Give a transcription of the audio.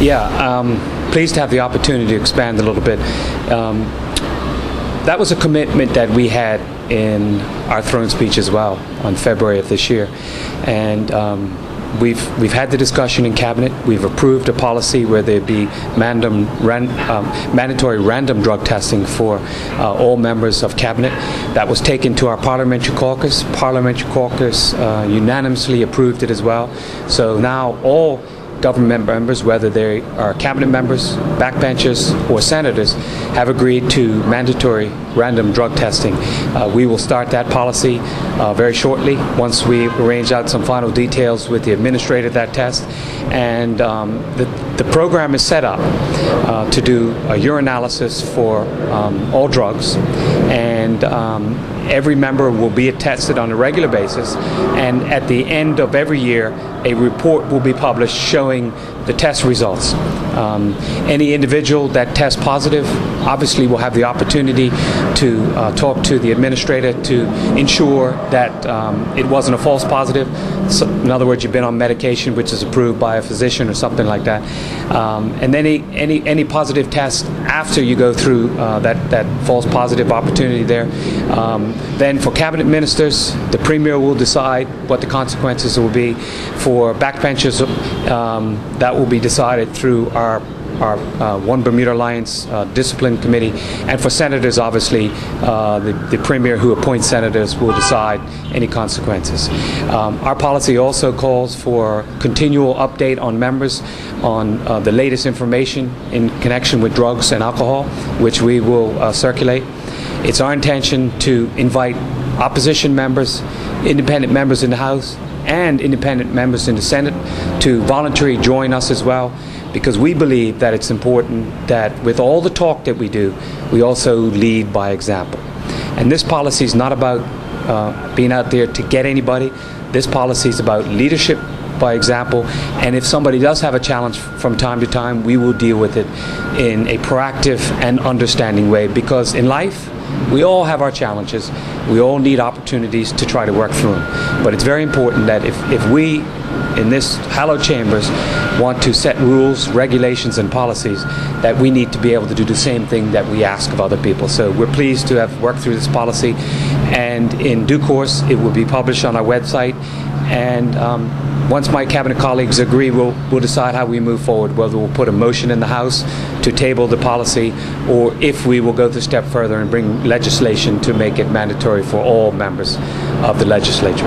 Yeah, pleased to have the opportunity to expand a little bit. That was a commitment that we had in our throne speech as well on February of this year, and we've had the discussion in cabinet. We've approved a policy where there'd be mandatory random drug testing for all members of cabinet. That was taken to our parliamentary caucus. Parliamentary caucus unanimously approved it as well. So now all government members, whether they are cabinet members, backbenchers, or senators, have agreed to mandatory random drug testing. We will start that policy very shortly once we arrange out some final details with the administrator of that test. And the program is set up to do a urinalysis for all drugs, and every member will be tested on a regular basis, and at the end of every year a report will be published showing the test results. Any individual that tests positive obviously will have the opportunity to talk to the administrator to ensure that it wasn't a false positive. So, in other words, you've been on medication which is approved by a physician or something like that. And then any positive test after you go through that false positive opportunity there. Then for cabinet ministers, the premier will decide what the consequences will be. For backbenchers, that will be decided through our One Bermuda Alliance Discipline Committee, and for senators, obviously, the premier who appoints senators will decide any consequences. Our policy also calls for continual update on members on the latest information in connection with drugs and alcohol, which we will circulate. It's our intention to invite opposition members, independent members in the House, and independent members in the Senate to voluntarily join us as well, because we believe that it's important that with all the talk that we do, we also lead by example. And this policy is not about being out there to get anybody. This policy is about leadership by example, and if somebody does have a challenge from time to time, we will deal with it in a proactive and understanding way, because in life we all have our challenges. We all need opportunities to try to work through them. But it's very important that if we in this hallowed chambers want to set rules, regulations, and policies, that we need to be able to do the same thing that we ask of other people. So we're pleased to have worked through this policy, and in due course it will be published on our website. And once my cabinet colleagues agree, we'll decide how we move forward, whether we'll put a motion in the House to table the policy, or if we will go a step further and bring legislation to make it mandatory for all members of the legislature.